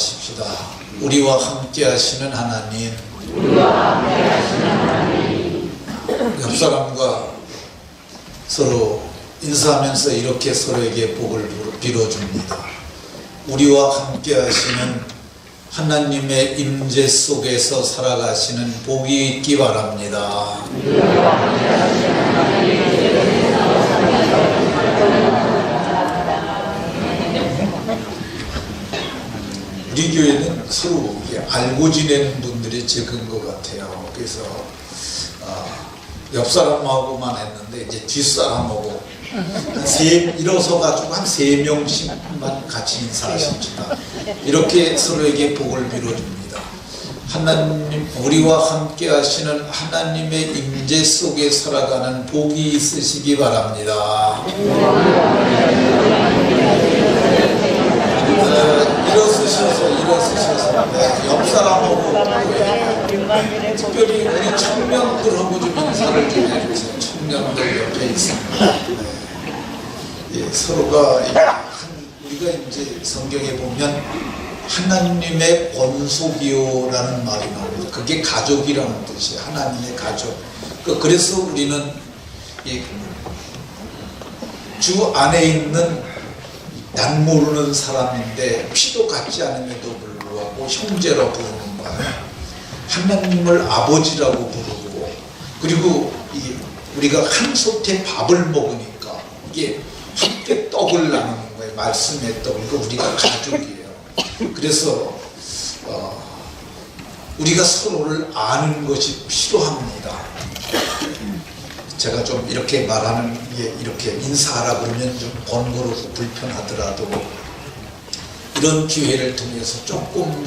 기도하십시다. 우리와 함께 하시는 하나님, 옆 사람과 서로 인사하면서 이렇게 서로에게 복을 빌어줍니다. 우리와 함께 하시는 하나님의 임재 속에서 살아가시는 복이 있기 바랍니다. 우리 교회는 서로 알고 지내는 분들이 적은 것 같아요. 그래서 옆 사람하고만 했는데 이제 뒷사람하고 일어서 가지고 한 3명씩만 같이 인사하십시다. 이렇게 서로에게 복을 빌어줍니다. 하나님, 우리와 함께 하시는 하나님의 임재 속에 살아가는 복이 있으시기 바랍니다. 일어서셔서 옆 사람하고 특별히 우리 청년들하고 좀 인사를 좀 해주세요. 청년들 옆에 있습니다. 서로가 우리가 이제 성경에 보면 하나님의 권속이요라는 말이 나옵니다. 그게 가족이라는 뜻이에요. 하나님의 가족. 그래서 우리는 주 안에 있는 난 모르는 사람인데 피도 같지 않음에도 불구하고 형제로 부르는 거예요. 하나님을 아버지라고 부르고, 그리고 우리가 한 솥에 밥을 먹으니까 이게 함께 떡을 나누는 거예요. 말씀의 떡. 이거 우리가 가족이에요. 그래서 우리가 서로를 아는 것이 필요합니다. 제가 좀 이렇게 말하는 게, 이렇게 인사하라 그러면 좀 번거롭고 불편하더라도 이런 기회를 통해서 조금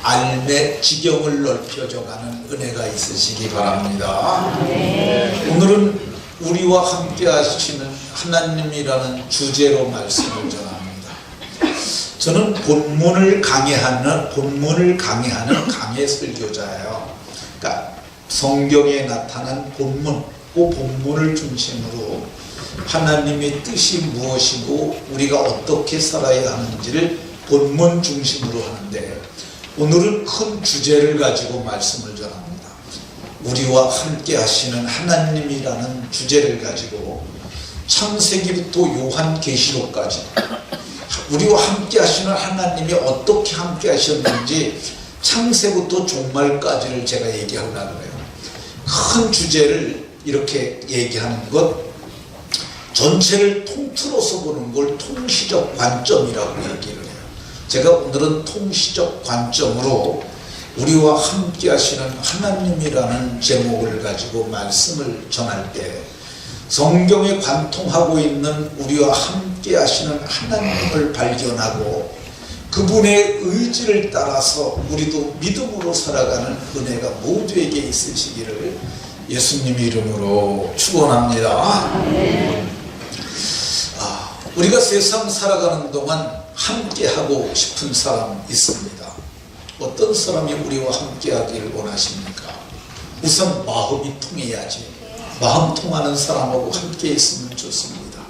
알매 지경을 넓혀져가는 은혜가 있으시기 바랍니다. 오늘은 우리와 함께 하시는 하나님이라는 주제로 말씀을 전합니다. 저는 본문을 강해하는 강해 설교자예요. 그러니까 성경에 나타난 본문, 그 본문을 중심으로 하나님의 뜻이 무엇이고 우리가 어떻게 살아야 하는지를 본문 중심으로 하는데, 오늘은 큰 주제를 가지고 말씀을 전합니다. 우리와 함께 하시는 하나님이라는 주제를 가지고 창세기부터 요한계시록까지 우리와 함께 하시는 하나님이 어떻게 함께 하셨는지 창세부터 종말까지를 제가 얘기하려고 해요. 큰 주제를 이렇게 얘기하는 것, 전체를 통틀어서 보는 걸 통시적 관점이라고 얘기를 해요. 제가 오늘은 통시적 관점으로 우리와 함께 하시는 하나님이라는 제목을 가지고 말씀을 전할 때, 성경에 관통하고 있는 우리와 함께 하시는 하나님을 발견하고 그분의 의지를 따라서 우리도 믿음으로 살아가는 은혜가 모두에게 있으시기를 예수님의 이름으로 축원합니다. 우리가 세상 살아가는 동안 함께하고 싶은 사람 있습니다. 어떤 사람이 우리와 함께하기를 원하십니까? 우선 마음이 통해야지. 마음 통하는 사람하고 함께 있으면 좋습니다.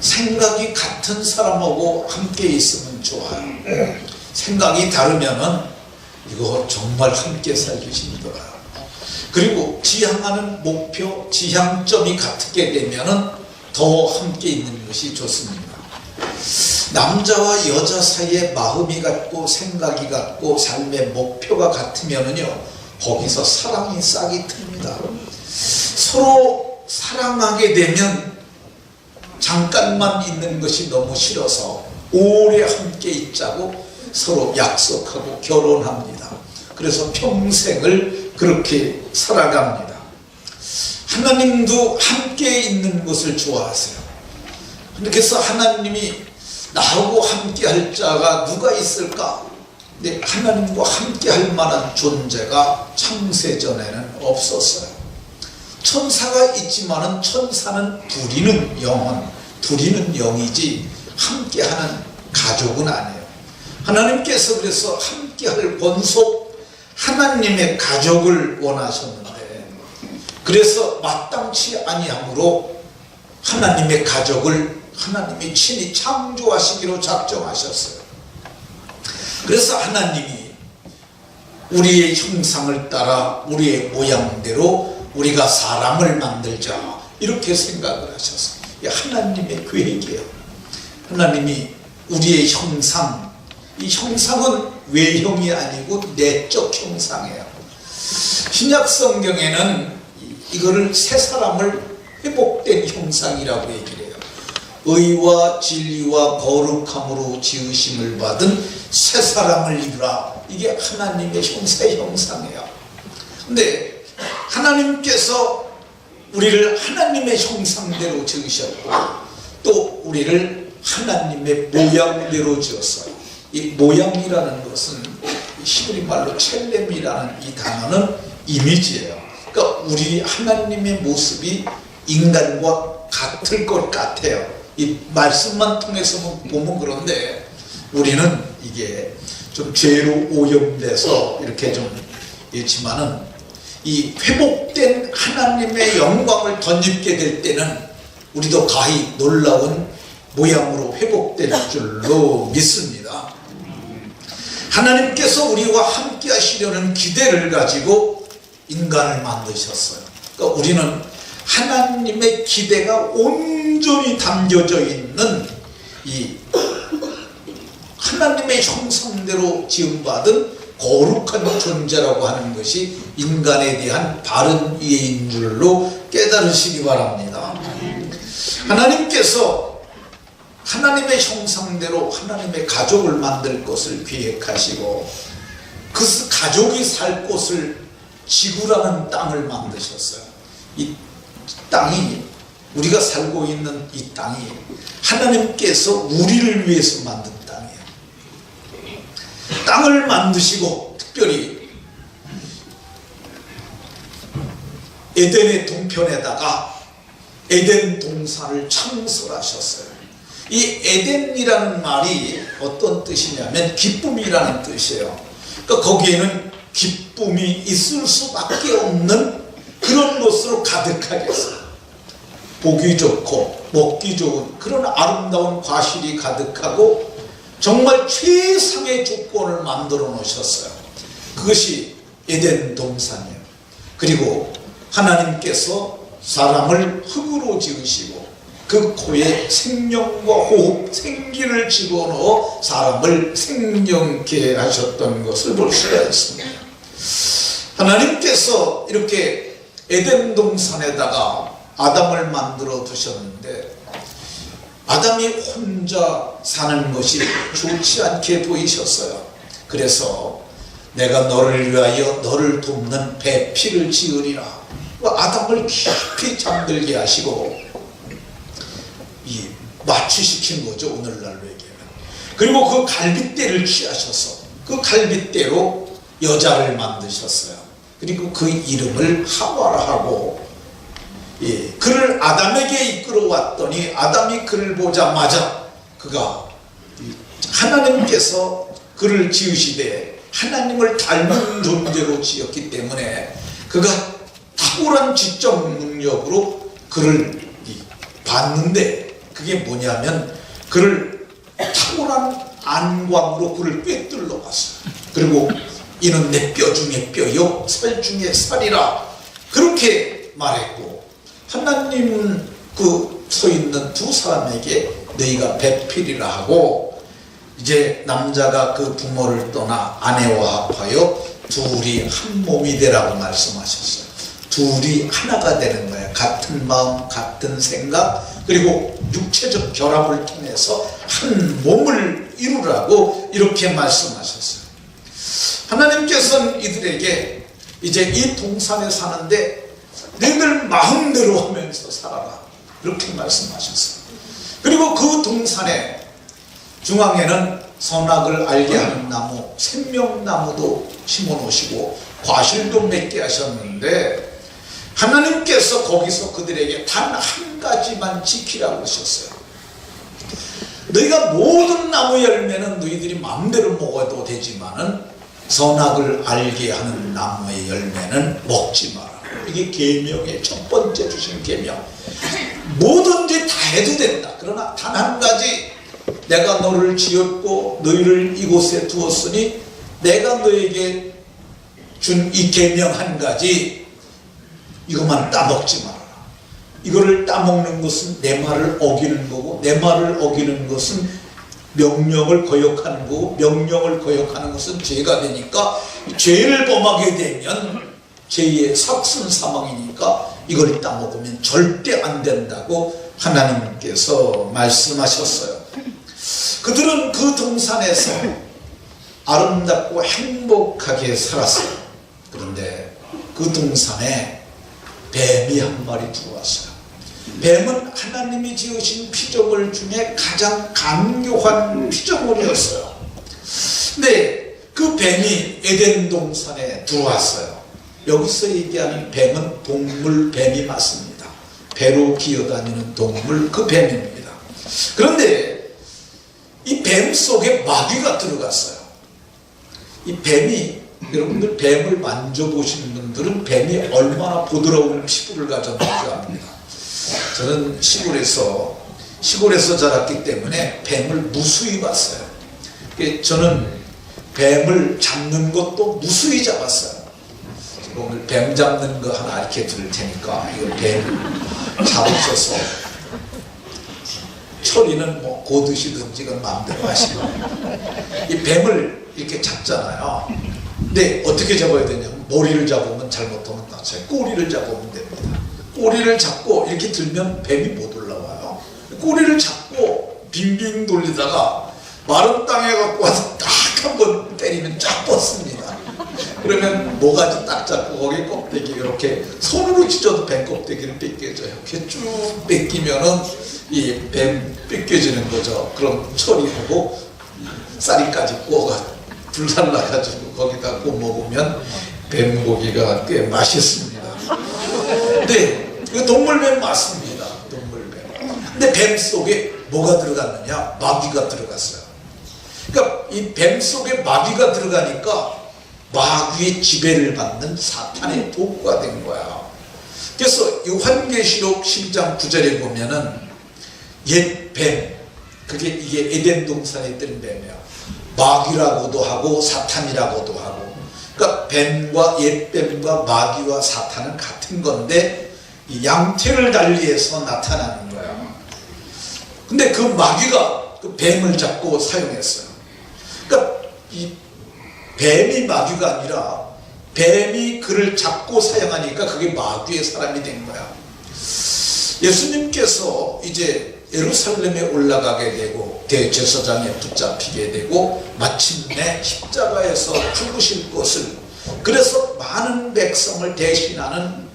생각이 같은 사람하고 함께 있으면 좋아요. 생각이 다르면은 이거 정말 함께 살기 힘들어요. 그리고 지향하는 목표, 지향점이 같게 되면은 더 함께 있는 것이 좋습니다. 남자와 여자 사이에 마음이 같고 생각이 같고 삶의 목표가 같으면은요, 거기서 사랑이 싹이 틉니다. 서로 사랑하게 되면 잠깐만 있는 것이 너무 싫어서 오래 함께 있자고 서로 약속하고 결혼합니다. 그래서 평생을 그렇게 살아갑니다. 하나님도 함께 있는 것을 좋아하세요. 그래서 하나님이 나하고 함께 할 자가 누가 있을까? 근데 하나님과 함께 할 만한 존재가 창세전에는 없었어요. 천사가 있지만은 천사는 둘이는 영혼, 둘이는 영이지 함께하는 가족은 아니에요. 하나님께서 그래서 함께할 권속 하나님의 가족을 원하셨는데, 그래서 마땅치 아니함으로 하나님의 가족을 하나님이 친히 창조하시기로 작정하셨어요. 그래서 하나님이 우리의 형상을 따라 우리의 모양대로 우리가 사람을 만들자 이렇게 생각을 하셨어요. 이게 하나님의 계획이에요. 하나님이 우리의 형상, 이 형상은 외형이 아니고 내적 형상이에요. 신약 성경에는 이거를 새 사람을 회복된 형상이라고 얘기를 해요. 의와 진리와 거룩함으로 지으심을 받은 새 사람을 이루라. 이게 하나님의 새 형상이에요. 근데 하나님께서 우리를 하나님의 형상대로 지으셨고 또 우리를 하나님의 모양대로 지었어요. 이 모양이라는 것은 히브리 말로 첼렘이라는 이 단어는 이미지예요. 그러니까 우리 하나님의 모습이 인간과 같을 것 같아요. 이 말씀만 통해서 보면 그런데 우리는 이게 좀 죄로 오염돼서 이렇게 좀 있지만은 이 회복된 하나님의 영광을 덧입게 될 때는 우리도 가히 놀라운 모양으로 회복될 줄로 믿습니다. 하나님께서 우리와 함께 하시려는 기대를 가지고 인간을 만드셨어요. 그러니까 우리는 하나님의 기대가 온전히 담겨져 있는 이 하나님의 형상대로 지음받은 거룩한 존재라고 하는 것이 인간에 대한 바른 이해인 줄로 깨달으시기 바랍니다. 하나님께서 하나님의 형상대로 하나님의 가족을 만들 것을 계획하시고 그 가족이 살 곳을 지구라는 땅을 만드셨어요. 이 땅이 우리가 살고 있는 이 땅이 하나님께서 우리를 위해서 만든 땅이에요. 땅을 만드시고 특별히 에덴의 동편에다가 에덴 동산을 창설하셨어요. 이 에덴이라는 말이 어떤 뜻이냐면 기쁨이라는 뜻이에요. 그러니까 거기에는 기쁨이 있을 수밖에 없는 그런 것으로 가득하게 했어요. 보기 좋고 먹기 좋은 그런 아름다운 과실이 가득하고 정말 최상의 조건을 만들어 놓으셨어요. 그것이 에덴 동산이에요. 그리고 하나님께서 사람을 흙으로 지으시고 그 코에 생명과 호흡, 생기를 집어넣어 사람을 생명케 하셨던 것을 볼 수가 있습니다. 하나님께서 이렇게 에덴 동산에다가 아담을 만들어 두셨는데 아담이 혼자 사는 것이 좋지 않게 보이셨어요. 그래서 내가 너를 위하여 너를 돕는 배필을 지으리라. 아담을 깊이 잠들게 하시고 마취시킨 거죠, 오늘날로 얘기하면. 그리고 그 갈빗대를 취하셔서 그 갈빗대로 여자를 만드셨어요. 그리고 그 이름을 하와라 하고 그를 아담에게 이끌어왔더니 아담이 그를 보자마자 그가 하나님께서 그를 지으시되 하나님을 닮은 존재로 지었기 때문에 그가 탁월한 지적 능력으로 그를 봤는데 그게 뭐냐면 그를 탁월한 안광으로 그를 꿰뚫러 갔어요. 그리고 이는 내 뼈 중에 뼈요 살 중에 살이라 그렇게 말했고 하나님은 그 서 있는 두 사람에게 너희가 배필이라 하고 이제 남자가 그 부모를 떠나 아내와 합하여 둘이 한 몸이 되라고 말씀하셨어요. 둘이 하나가 되는 거예요. 같은 마음, 같은 생각, 그리고 육체적 결합을 통해서 한 몸을 이루라고 이렇게 말씀하셨어요. 하나님께서는 이들에게 이제 이 동산에 사는데 너희들 마음대로 하면서 살아라 이렇게 말씀하셨어요. 그리고 그 동산에 중앙에는 선악을 알게 하는 나무, 생명나무도 심어 놓으시고 과실도 맺게 하셨는데 하나님께서 거기서 그들에게 단 한 가지만 지키라고 하셨어요. 너희가 모든 나무 열매는 너희들이 마음대로 먹어도 되지만은 선악을 알게 하는 나무의 열매는 먹지 마라. 이게 계명의 첫 번째 주신 계명. 뭐든지 다 해도 된다. 그러나 단 한 가지 내가 너를 지었고 너희를 이곳에 두었으니 내가 너에게 준 이 계명 한 가지, 이것만 따먹지 말아라. 이거를 따먹는 것은 내 말을 어기는 거고, 내 말을 어기는 것은 명령을 거역하는 거고, 명령을 거역하는 것은 죄가 되니까, 죄를 범하게 되면 죄의 삭슨 사망이니까 이걸 따먹으면 절대 안 된다고 하나님께서 말씀하셨어요. 그들은 그 동산에서 아름답고 행복하게 살았어요. 그런데 그 동산에 뱀이 한 마리 들어왔어요. 뱀은 하나님이 지으신 피조물 중에 가장 간교한 피조물이었어요. 근데 그 뱀이 에덴 동산에 들어왔어요. 여기서 얘기하는 뱀은 동물 뱀이 맞습니다. 배로 기어다니는 동물, 그 뱀입니다. 그런데 이 뱀 속에 마귀가 들어갔어요. 이 뱀이, 여러분들 뱀을 만져보시는 분들은 뱀이 얼마나 부드러운 피부를 가졌는지 압니다. 저는 시골에서 자랐기 때문에 뱀을 무수히 봤어요. 저는 뱀을 잡는 것도 무수히 잡았어요. 오늘 뱀 잡는 거 하나 이렇게 드릴 테니까 이거 뱀 잡으셔서 처리는 뭐 고드시든지 그건 마음대로 하시고, 이 뱀을 이렇게 잡잖아요. 근데 어떻게 잡아야 되냐면 머리를 잡으면 잘못하면 다쳐요. 꼬리를 잡으면 됩니다. 꼬리를 잡고 이렇게 들면 뱀이 못 올라와요. 꼬리를 잡고 빙빙 돌리다가 마른 땅에 갖고 와서 딱 한 번 때리면 쫙 뻗습니다. 그러면 모가지 딱 잡고 거기 껍데기 이렇게 손으로 찢어도 뱀 껍데기를 뺏겨져요. 이렇게 쭉 뺏기면은 이 뱀 뺏겨지는 거죠. 그럼 처리하고 쌀이까지 구워가 불살 나가지고 거기다 구워 먹으면 뱀 고기가 꽤 맛있습니다. 네, 그 동물뱀 맞습니다. 동물뱀. 근데 뱀 속에 뭐가 들어갔느냐? 마귀가 들어갔어요. 그러니까 이 뱀 속에 마귀가 들어가니까 마귀의 지배를 받는 사탄의 도구가 된 거야. 그래서 이 환계시록 10장 9절에 보면은 옛 뱀, 이게 에덴 동산에 있던 뱀이야. 마귀라고도 하고 사탄이라고도 하고. 그러니까 뱀과 옛 뱀과 마귀와 사탄은 같은 건데 이 양태를 달리해서 나타나는 거야. 근데 그 마귀가 그 뱀을 잡고 사용했어요. 그러니까 이 뱀이 마귀가 아니라 뱀이 그를 잡고 사용하니까 그게 마귀의 사람이 된 거야. 예수님께서 이제 예루살렘에 올라가게 되고 대제사장에 붙잡히게 되고 마침내 십자가에서 죽으실 것을, 그래서 많은 백성을 대신하는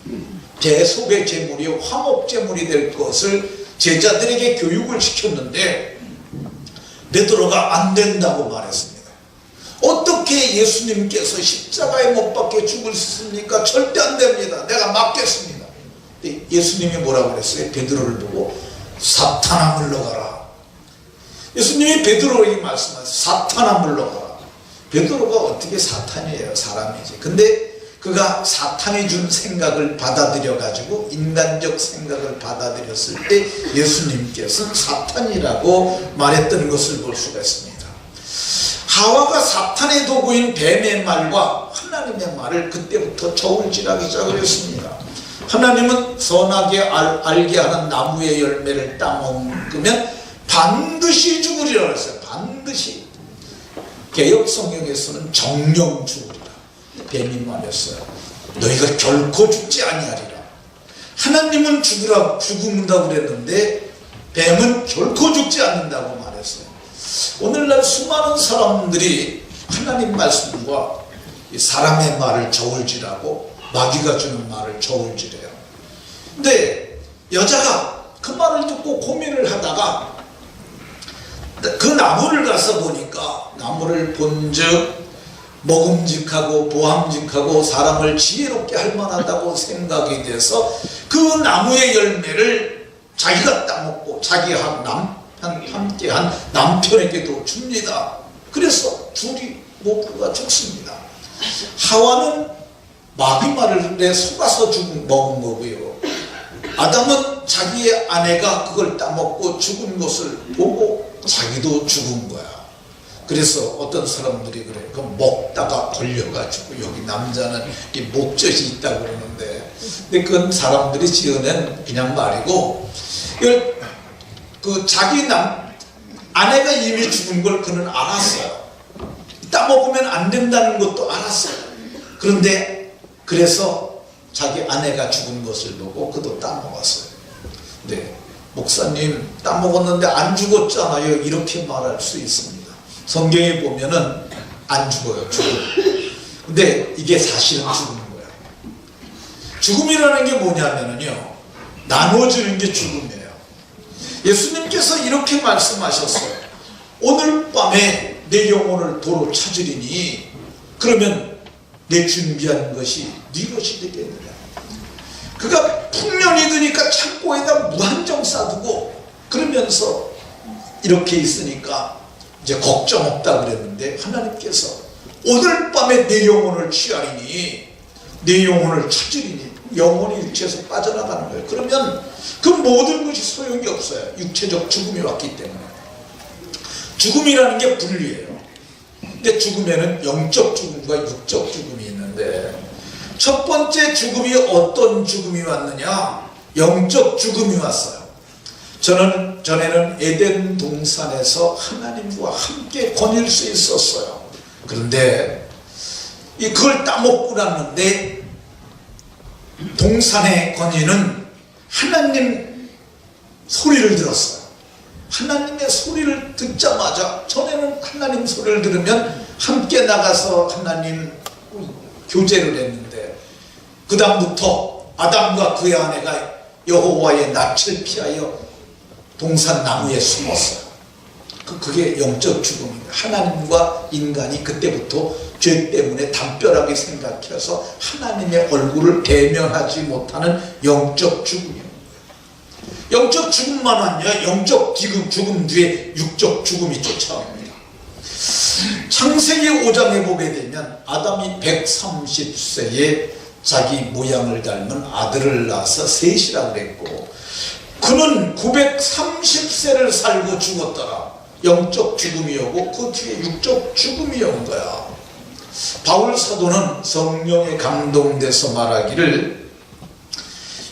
대속의 제물이 화목 제물이 될 것을 제자들에게 교육을 시켰는데 베드로가 안 된다고 말했습니다. 어떻게 예수님께서 십자가에 못 박혀 죽을 수 있습니까? 절대 안 됩니다. 내가 막겠습니다. 예수님이 뭐라고 그랬어요? 베드로를 보고 사탄아 물러가라. 예수님이 베드로에게 말씀하셨어요. 사탄아 물러가라. 베드로가 어떻게 사탄이에요? 사람이지. 근데 그가 사탄이 준 생각을 받아들여 가지고 인간적 생각을 받아들였을 때 예수님께서는 사탄이라고 말했던 것을 볼 수가 있습니다. 하와가 사탄의 도구인 뱀의 말과 하나님의 말을 그때부터 저울질하기 시작을 했습니다. 하나님은 선하게 알게 하는 나무의 열매를 따먹으면 반드시 죽으리라 했어요. 반드시. 개역 성경에서는 정령 죽으리라. 뱀이 말했어요. 너희가 결코 죽지 아니하리라. 하나님은 죽는다고 그랬는데 뱀은 결코 죽지 않는다고 말했어요. 오늘날 수많은 사람들이 하나님 말씀과 사람의 말을 저울질하고 마귀가 주는 말을 저울질해요. 근데 여자가 그 말을 듣고 고민을 하다가 그 나무를 가서 보니까 나무를 본즉 먹음직하고 보함직하고 사람을 지혜롭게 할 만하다고 생각이 돼서 그 나무의 열매를 자기가 따먹고 자기와 함께한 남편에게도 줍니다. 그래서 둘이 모두가 죽습니다. 하와는 마귀 말에 속아서 먹은 거고요. 아담은 자기의 아내가 그걸 따먹고 죽은 것을 보고 자기도 죽은 거야. 그래서 어떤 사람들이 그래. 그 먹다가 걸려가지고 여기 남자는 이 목젖이 있다고 그러는데, 근데 그건 사람들이 지어낸 그냥 말이고, 이걸 그 자기 아내가 이미 죽은 걸 그는 알았어요. 따먹으면 안 된다는 것도 알았어요. 그런데 그래서 자기 아내가 죽은 것을 보고 그도 따먹었어요. 네, 목사님 따먹었는데 안 죽었잖아요, 이렇게 말할 수 있습니다. 성경에 보면은 안 죽어요. 죽어요. 근데 이게 사실은 죽은 거예요. 죽음이라는 게 뭐냐면요, 나눠지는 게 죽음이에요. 예수님께서 이렇게 말씀하셨어요. 오늘 밤에 내 영혼을 도로 찾으리니 그러면 내 준비한 것이 네 것이 되겠느냐. 그가 풍년이 드니까 창고에다 무한정 싸두고 그러면서 이렇게 있으니까 이제 걱정 없다 그랬는데, 하나님께서 오늘 밤에 내 영혼을 취하리니 내 영혼을 찾으리니, 영혼이 육체에서 빠져나가는 거예요. 그러면 그 모든 것이 소용이 없어요. 육체적 죽음이 왔기 때문에. 죽음이라는 게 분리예요. 근데 죽음에는 영적 죽음과 육적 죽음이 있는데, 첫 번째 죽음이 어떤 죽음이 왔느냐? 영적 죽음이 왔어요. 저는 전에는 에덴 동산에서 하나님과 함께 거닐 수 있었어요. 그런데 그걸 따먹고 났는데 동산에 거니는 하나님 소리를 들었어요. 하나님의 소리를 듣자마자, 전에는 하나님 소리를 들으면 함께 나가서 하나님 교제를 했는데, 그 다음부터 아담과 그의 아내가 여호와의 낯을 피하여 동산 나무에 숨었어요. 그게 영적 죽음입니다. 하나님과 인간이 그때부터 죄 때문에 담벼락이 생각해서 하나님의 얼굴을 대면하지 못하는 영적 죽음입니다. 영적 죽음만 아니라 영적 죽음 뒤에 육적 죽음이 쫓아옵니다. 창세기 5장에 보게 되면 아담이 130세에 자기 모양을 닮은 아들을 낳아서 셋이라고 그랬고, 그는 930세를 살고 죽었더라. 영적 죽음이 오고 그 뒤에 육적 죽음이 온 거야. 바울 사도는 성령에 감동돼서 말하기를,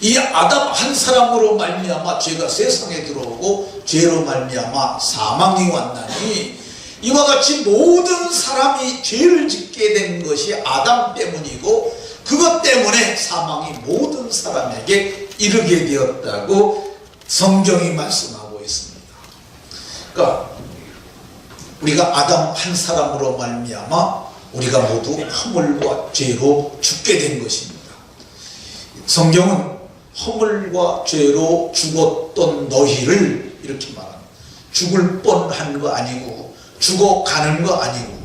이 아담 한 사람으로 말미암아 죄가 세상에 들어오고 죄로 말미암아 사망이 왔나니, 이와 같이 모든 사람이 죄를 짓게 된 것이 아담 때문이고 그것 때문에 사망이 모든 사람에게 이르게 되었다고 성경이 말씀하고 있습니다. 그러니까 우리가 아담 한 사람으로 말미암아 우리가 모두 허물과 죄로 죽게 된 것입니다. 성경은 허물과 죄로 죽었던 너희를 이렇게 말합니다. 죽을 뻔한 거 아니고 죽어가는 거 아니고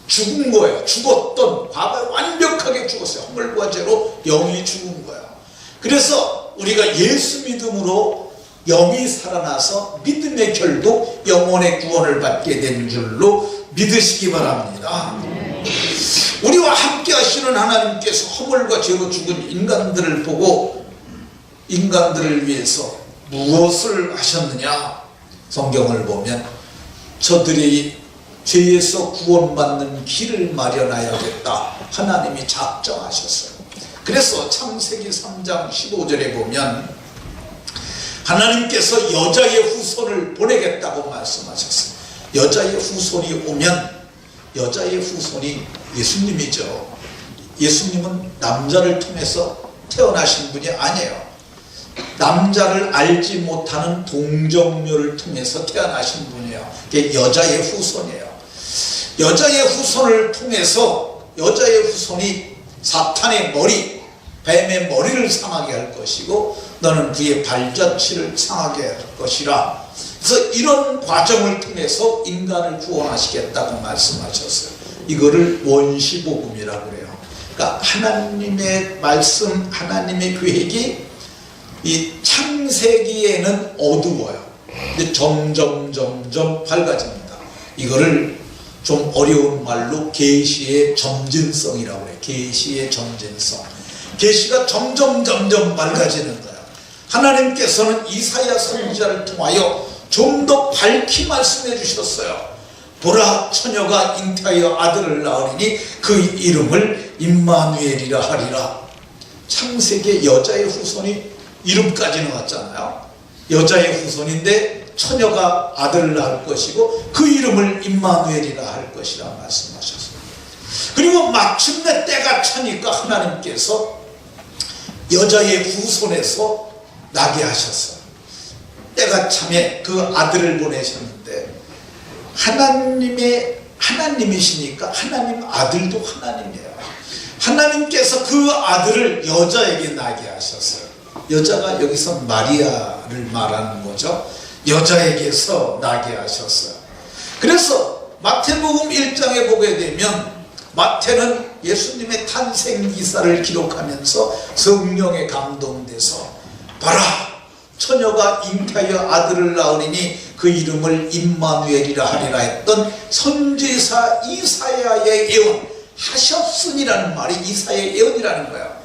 죽은 거예요. 죽었던, 과거에 완벽하게 죽었어요. 허물과 죄로 영이 죽은 거예요. 그래서 우리가 예수 믿음으로 영이 살아나서 믿음의 결도 영혼의 구원을 받게 된 줄로 믿으시기 바랍니다. 우리와 함께 하시는 하나님께서 허물과 죄로 죽은 인간들을 보고 인간들을 위해서 무엇을 하셨느냐? 성경을 보면 저들이 죄에서 구원받는 길을 마련하여야겠다, 하나님이 작정하셨어요. 그래서 창세기 3장 15절에 보면 하나님께서 여자의 후손을 보내겠다고 말씀하셨어요. 여자의 후손이 오면, 여자의 후손이 예수님이죠. 예수님은 남자를 통해서 태어나신 분이 아니에요. 남자를 알지 못하는 동정녀를 통해서 태어나신 분이에요. 그게 여자의 후손이에요. 여자의 후손을 통해서 여자의 후손이 사탄의 머리, 뱀의 머리를 상하게 할 것이고 너는 그의 발자취를 상하게 할 것이라. 그래서 이런 과정을 통해서 인간을 구원하시겠다고 말씀하셨어요. 이거를 원시복음이라고 그래요. 그러니까 하나님의 말씀, 하나님의 계획이 이 창세기에는 어두워요. 근데 점점 밝아집니다. 이거를 좀 어려운 말로 계시의 점진성이라고 해요. 계시의 점진성. 계시가 점점 밝아지는 거예요. 하나님께서는 이사야 선지자를 통하여 좀 더 밝히 말씀해 주셨어요. 보라, 처녀가 잉태하여 아들을 낳으리니 그 이름을 임마누엘이라 하리라. 창세기에 여자의 후손이 이름까지 나왔잖아요. 여자의 후손인데 처녀가 아들을 낳을 것이고 그 이름을 임마누엘이라 할 것이라 말씀하셨어요. 그리고 마침내 때가 차니까 하나님께서 여자의 후손에서 나게 하셨어요. 때가 참에 그 아들을 보내셨는데, 하나님이시니까 하나님 아들도 하나님이에요. 하나님께서 그 아들을 여자에게 나게 하셨어요. 여자가 여기서 마리아를 말하는 거죠. 여자에게서 나게 하셨어요. 그래서 마태복음 1장에 보게 되면, 마태는 예수님의 탄생 기사를 기록하면서 성령에 감동돼서 봐라, 처녀가 잉태하여 아들을 낳으리니 그 이름을 임마누엘이라 하리라 했던 선지자 이사야의 예언, 하셨으니라는 말이 이사야의 예언이라는 거예요.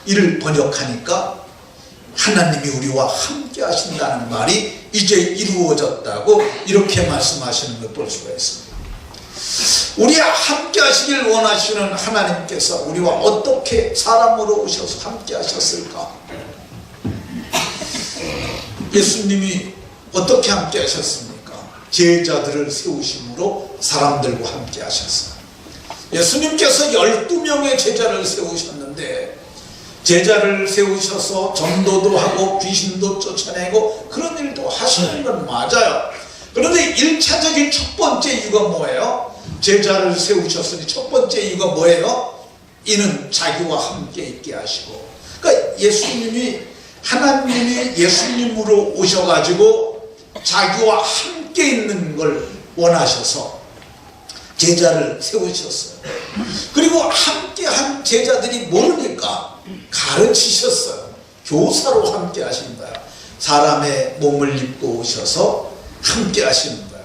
이를 번역하니까 하나님이 우리와 함께 하신다는 말이 이제 이루어졌다고 이렇게 말씀하시는 걸 볼 수가 있습니다. 우리와 함께 하시길 원하시는 하나님께서 우리와 어떻게 사람으로 오셔서 함께 하셨을까? 예수님이 어떻게 함께 하셨습니까? 제자들을 세우심으로 사람들과 함께 하셨어요. 예수님께서 12명의 제자를 세우셨는데, 제자를 세우셔서 전도도 하고 귀신도 쫓아내고 그런 일도 하시는 건 맞아요. 그런데 1차적인 첫 번째 이유가 뭐예요? 제자를 세우셨으니 첫 번째 이유가 뭐예요? 이는 자기와 함께 있게 하시고, 그러니까 하나님이 예수님으로 오셔가지고 자기와 함께 있는 걸 원하셔서 제자를 세우셨어요. 그리고 함께한 제자들이 모르니까 가르치셨어요. 교사로 함께 하신 거예요. 사람의 몸을 입고 오셔서 함께 하시는 거예요.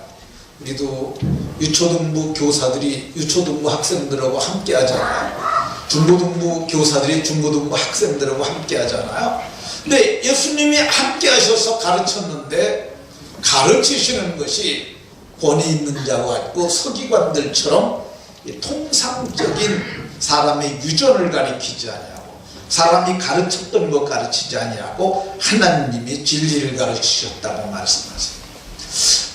우리도 유초등부 교사들이 유초등부 학생들하고 함께 하잖아요. 중고등부 교사들이 중고등부 학생들하고 함께 하잖아요. 근데 예수님이 함께 하셔서 가르쳤는데, 가르치시는 것이 권위 있는 자와 같고 서기관들처럼 통상적인 사람의 유전을 가리키지 아니하고, 사람이 가르쳤던 것 가르치지 아니하고 하나님이 진리를 가르치셨다고 말씀하세요.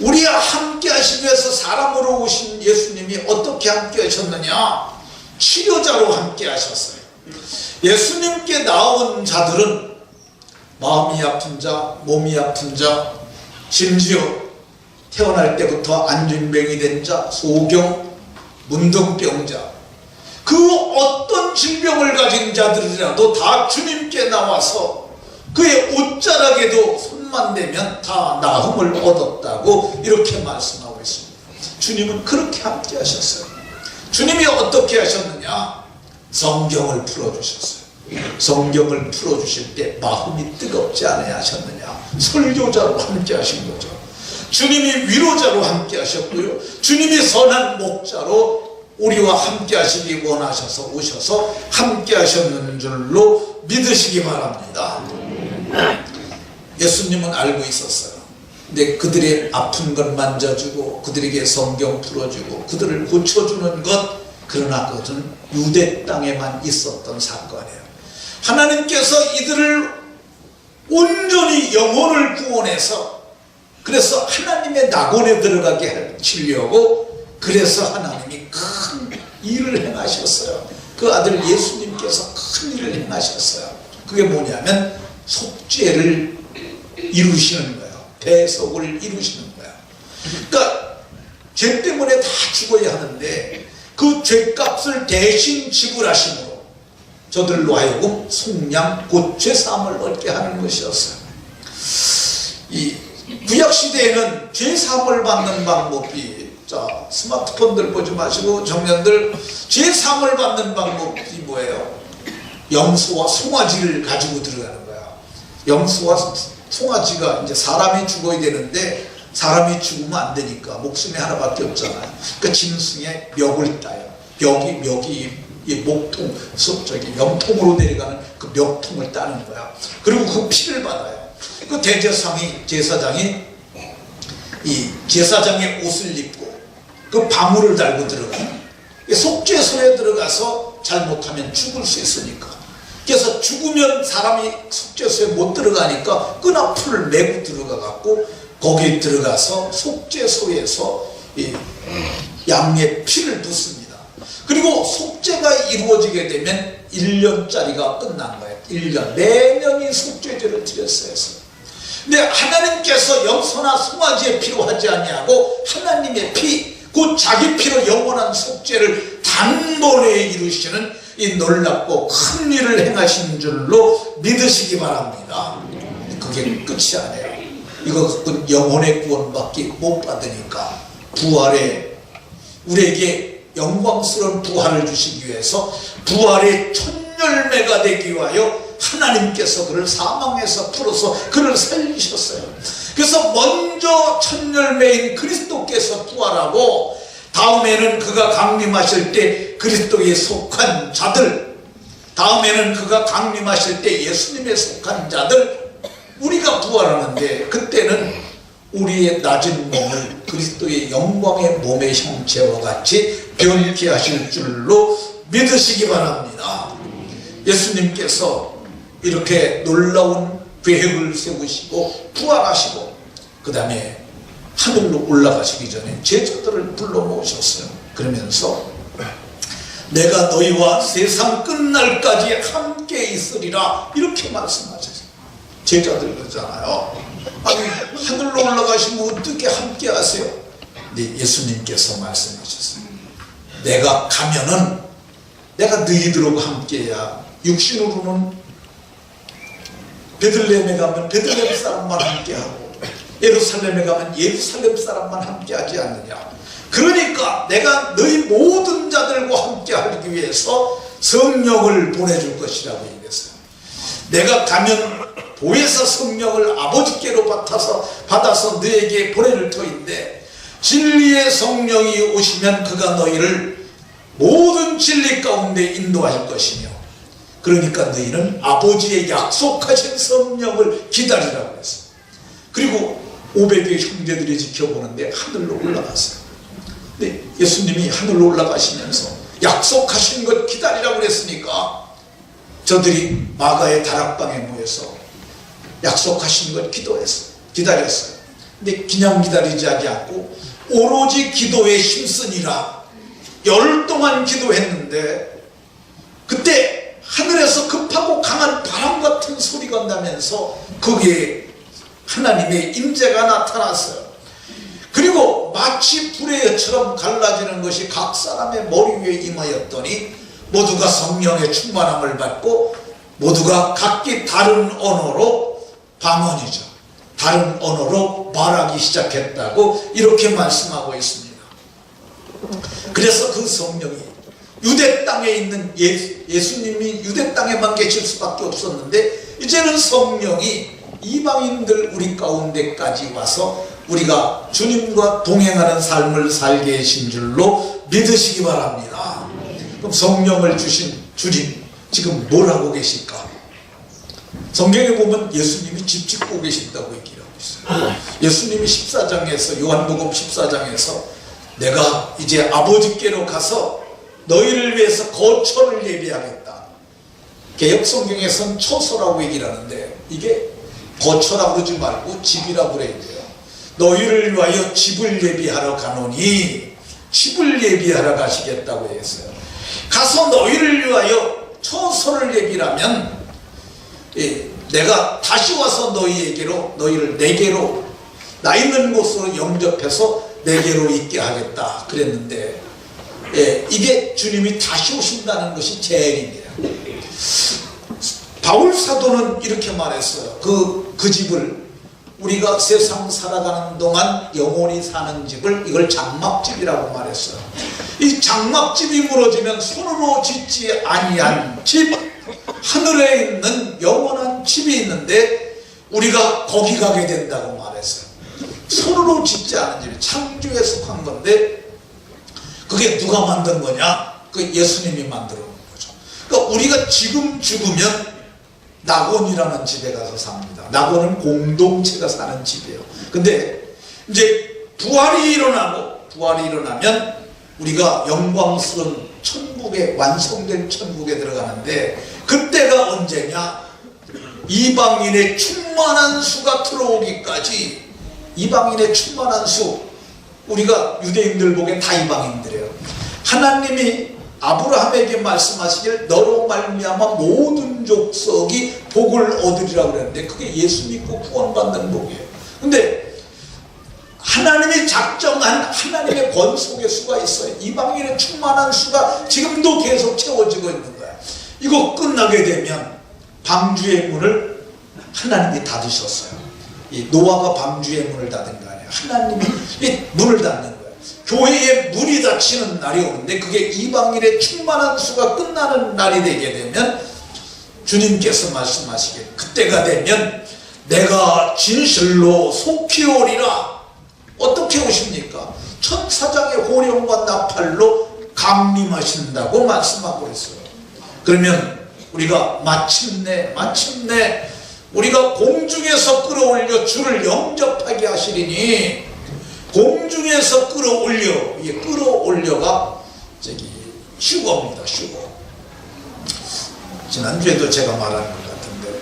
우리와 함께 하시기 위해서 사람으로 오신 예수님이 어떻게 함께 하셨느냐? 치료자로 함께 하셨어요. 예수님께 나온 자들은 마음이 아픈 자, 몸이 아픈 자, 심지어 태어날 때부터 안진병이 된 자, 소경, 문둥병자, 그 어떤 질병을 가진 자들이라도 다 주님께 나와서 그의 옷자락에도 손만 대면 다 나음을 얻었다고 이렇게 말씀하고 있습니다. 주님은 그렇게 함께 하셨어요. 주님이 어떻게 하셨느냐? 성경을 풀어주셨어요. 성경을 풀어주실 때 마음이 뜨겁지 않아야 하셨느냐? 설교자로 함께 하신 거죠. 주님이 위로자로 함께 하셨고요, 주님이 선한 목자로 우리와 함께 하시기 원하셔서 오셔서 함께 하셨는 줄로 믿으시기 바랍니다. 예수님은 알고 있었어요. 근데 그들의 아픈 것 만져주고 그들에게 성경 풀어주고 그들을 고쳐주는 것, 그러나 그것은 유대 땅에만 있었던 사건이에요. 하나님께서 이들을 온전히 영혼을 구원해서, 그래서 하나님의 낙원에 들어가게 하시려고, 그래서 하나님이 큰 일을 행하셨어요. 그 아들 예수님께서 큰 일을 행하셨어요. 그게 뭐냐면 속죄를 이루시는 거예요. 대속을 이루시는 거예요. 그러니까 죄 때문에 다 죽어야 하는데 그 죄값을 대신 지불하심으로 저들로 하여금 속량 곧 죄사함을 얻게 하는 것이었어요. 이 구약시대에는 죄사함을 받는 방법이, 자, 스마트폰들 보지 마시고 청년들, 죄사함을 받는 방법이 뭐예요? 염소와 송아지를 가지고 들어가는 거야. 염소와 송아지가, 이제 사람이 죽어야 되는데 사람이 죽으면 안 되니까 목숨이 하나밖에 없잖아요. 그러니까 짐승의 멱을 따요. 멱이 이 목통, 저기 염통으로 내려가는 그 멱통을 따는 거야. 그리고 그 피를 받아요. 그 대제사장이 제사장의 옷을 입고 그 방울을 달고 들어가요. 속죄소에 들어가서 잘못하면 죽을 수 있으니까. 그래서 죽으면 사람이 속죄소에 못 들어가니까 끈앞을 메고 들어가 갖고 거기에 들어가서 속죄소에서 이 양의 피를 붓습니다. 그리고 속죄가 이루어지게 되면 1년짜리가 끝난 거예요. 1년 매년이 속죄제를 드렸어요. 근데 하나님께서 염소나 송아지의 피로 하지 아니하고 하나님의 피, 곧 자기 피로 영원한 속죄를 단번에 이루시는 이 놀랍고 큰 일을 행하신 줄로 믿으시기 바랍니다. 그게 끝이 아니에요. 이거 영혼의 구원밖에 못 받으니까 부활에 우리에게 영광스러운 부활을 주시기 위해서 부활의 첫 열매가 되기 위하여 하나님께서 그를 사망에서 풀어서 그를 살리셨어요. 그래서 먼저 첫 열매인 그리스도께서 부활하고 다음에는 그가 강림하실 때 그리스도에 속한 자들, 다음에는 그가 강림하실 때 예수님에 속한 자들, 우리가 부활하는데 그때는 우리의 낮은 몸을 그리스도의 영광의 몸의 형체와 같이 변케 하실 줄로 믿으시기 바랍니다. 예수님께서 이렇게 놀라운 계획을 세우시고 부활하시고 그 다음에 하늘로 올라가시기 전에 제자들을 불러 모으셨어요. 그러면서 내가 너희와 세상 끝날까지 함께 있으리라 이렇게 말씀하셨어요. 제자들 그러잖아요. 아니 하늘로 올라가시면 어떻게 함께 하세요? 근데 예수님께서 말씀하셨어요. 내가 가면은 내가 너희들하고 함께야. 육신으로는 베들레헴에 가면 베들레헴 사람만 함께하고 예루살렘에 가면 예루살렘 사람만 함께하지 않느냐. 그러니까 내가 너희 모든 자들과 함께하기 위해서 성령을 보내줄 것이라고 얘기했어요. 내가 가면 보혜사 성령을 아버지께로 받아서 너에게 보내줄 터인데 진리의 성령이 오시면 그가 너희를 모든 진리 가운데 인도할 것이며 그러니까 너희는 아버지의 약속하신 성령을 기다리라고 했어요. 그리고 500의 형제들이 지켜보는데 하늘로 올라갔어요. 근데 예수님이 하늘로 올라가시면서 약속하신 것 기다리라고 그랬으니까 저들이 마가의 다락방에 모여서 약속하신 것 기다렸어요. 근데 그냥 기다리지 않고 오로지 기도에 힘쓰니라 열흘 동안 기도했는데 그때 하늘에서 급하고 강한 바람 같은 소리가 나면서 거기에 하나님의 임재가 나타났어요. 그리고 마치 불의 여처럼 갈라지는 것이 각 사람의 머리 위에 임하였더니 모두가 성령의 충만함을 받고 모두가 각기 다른 언어로 방언이죠. 다른 언어로 말하기 시작했다고 이렇게 말씀하고 있습니다. 그래서 그 성령이 유대 땅에 있는 예수님이 유대 땅에만 계실 수밖에 없었는데 이제는 성령이 이방인들 우리 가운데까지 와서 우리가 주님과 동행하는 삶을 살게 하신 줄로 믿으시기 바랍니다. 그럼 성령을 주신 주님 지금 뭘 하고 계실까? 성경에 보면 예수님이 집 짓고 계신다고 얘기를 하고 있어요. 예수님이 14장에서 요한복음 14장에서 내가 이제 아버지께로 가서 너희를 위해서 거처를 예비하겠다. 개역성경에서는 처소라고 얘기를 하는데 이게 거처라고 그러지 말고 집이라고 그래야 돼요. 너희를 위하여 집을 예비하러 가노니 집을 예비하러 가시겠다고 했어요. 가서 너희를 위하여 처소를 예비하면 내가 다시 와서 너희를 내게로 나 있는 곳으로 영접해서 내게로 있게 하겠다 그랬는데 이게 주님이 다시 오신다는 것이 제일입니다. 바울 사도는 이렇게 말했어요. 그 집을 우리가 세상 살아가는 동안 영원히 사는 집을 이걸 장막집이라고 말했어요. 이 장막집이 무너지면 손으로 짓지 아니한 집, 하늘에 있는 영원한 집이 있는데 우리가 거기 가게 된다고 말했어요. 손으로 짓지 않은 집이 창조에 속한 건데 그게 누가 만든 거냐? 그 예수님이 만들어 놓은 거죠. 그러니까 우리가 지금 죽으면 낙원이라는 집에 가서 삽니다. 낙원은 공동체가 사는 집이에요. 근데 이제 부활이 일어나면 우리가 영광스러운 천국에, 완성된 천국에 들어가는데, 그때가 언제냐? 이방인의 충만한 수가 들어오기까지. 이방인의 충만한 수, 우리가 유대인들 보기엔 다 이방인들이에요. 하나님이 아브라함에게 말씀하시길 너로 말미암아 모든 족속이 복을 얻으리라고 그랬는데, 그게 예수 믿고 구원받는 복이에요. 근데 하나님이 작정한 하나님의 권속의 수가 있어요. 이방인의 충만한 수가 지금도 계속 채워지고 있는 거야. 이거 끝나게 되면 방주의 문을 하나님이 닫으셨어요. 이 노아가 방주의 문을 닫은 거 아니에요. 하나님이 이 문을 닫는 거예요. 교회의 문이 닫히는 날이 오는데, 그게 이방인의 충만한 수가 끝나는 날이 되게 되면 주님께서 말씀하시길, 그때가 되면 내가 진실로 속히 오리라. 어떻게 오십니까? 천사장의 호령과 나팔로 강림하신다고 말씀하고 있어요. 그러면 우리가 마침내 우리가 공중에서 끌어올려 주를 영접하게 하시리니, 공중에서 끌어올려, 이게 끌어올려가 휴거입니다. 휴거. 지난주에도 제가 말한 것 같은데,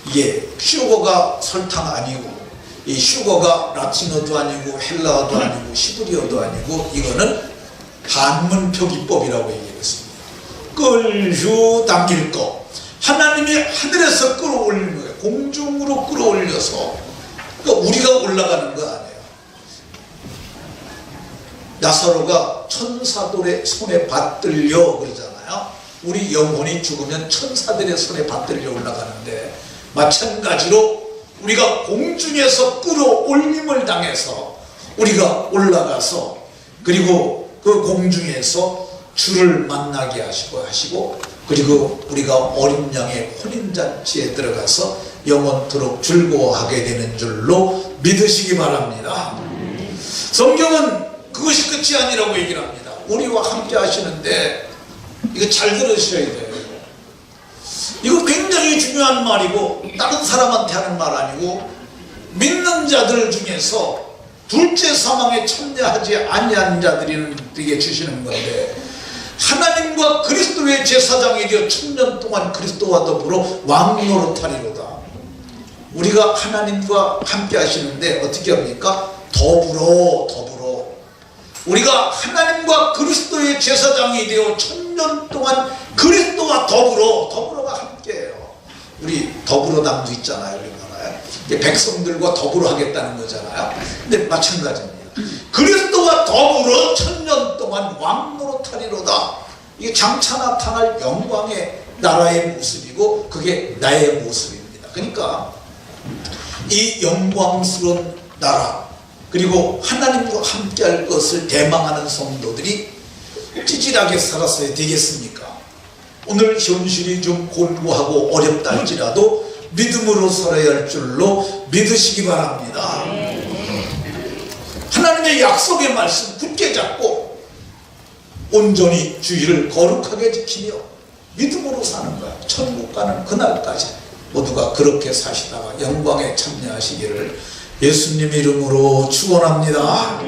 이게 휴거가 설탕 아니고, 이 휴거가 라틴어도 아니고 헬라어도 아니고 시브리어도 아니고, 이거는 한문 표기법이라고 얘기했습니다. 끌휴 당길 거, 하나님이 하늘에서 끌어올리는 거예요. 공중으로 끌어올려서. 그러니까 우리가 올라가는 거 아니에요. 나사로가 천사들의 손에 받들려 그러잖아요. 우리 영혼이 죽으면 천사들의 손에 받들려 올라가는데, 마찬가지로 우리가 공중에서 끌어올림을 당해서 우리가 올라가서, 그리고 그 공중에서 주를 만나게 하시고 그리고 우리가 어린 양의 혼인잔치에 들어가서 영원토록 즐거워하게 되는 줄로 믿으시기 바랍니다. 성경은 그것이 끝이 아니라고 얘기를 합니다. 우리와 함께 하시는데, 이거 잘 들으셔야 돼요. 이거 굉장히 중요한 말이고, 다른 사람한테 하는 말 아니고, 믿는 자들 중에서 둘째 사망에 참여하지 아니한 자들에게 주시는 건데, 하나님과 그리스도의 제사장이 되어 1000년 동안 그리스도와 더불어 왕노릇하리로다. 우리가 하나님과 함께 하시는데 어떻게 합니까? 더불어 우리가 하나님과 그리스도의 제사장이 되어 1000년 동안 그리스도와 더불어가 함께해요. 우리 더불어당도 있잖아요. 우리나라에 백성들과 더불어 하겠다는 거잖아요. 근데 마찬가지입니다. 그리스도와 더불어 1000년 동안 왕노릇하리로다. 이게 장차 나타날 영광의 나라의 모습이고, 그게 나의 모습입니다. 그러니까 이 영광스러운 나라, 그리고 하나님과 함께 할 것을 대망하는 성도들이 찌질하게 살았어야 되겠습니까? 오늘 현실이 좀 곤고하고 어렵다 할지라도 믿음으로 살아야 할 줄로 믿으시기 바랍니다. 하나님의 약속의 말씀 굳게 잡고 온전히 주의를 거룩하게 지키며 믿음으로 사는 거야. 천국 가는 그날까지 모두가 그렇게 사시다가 영광에 참여하시기를 예수님 이름으로 축원합니다.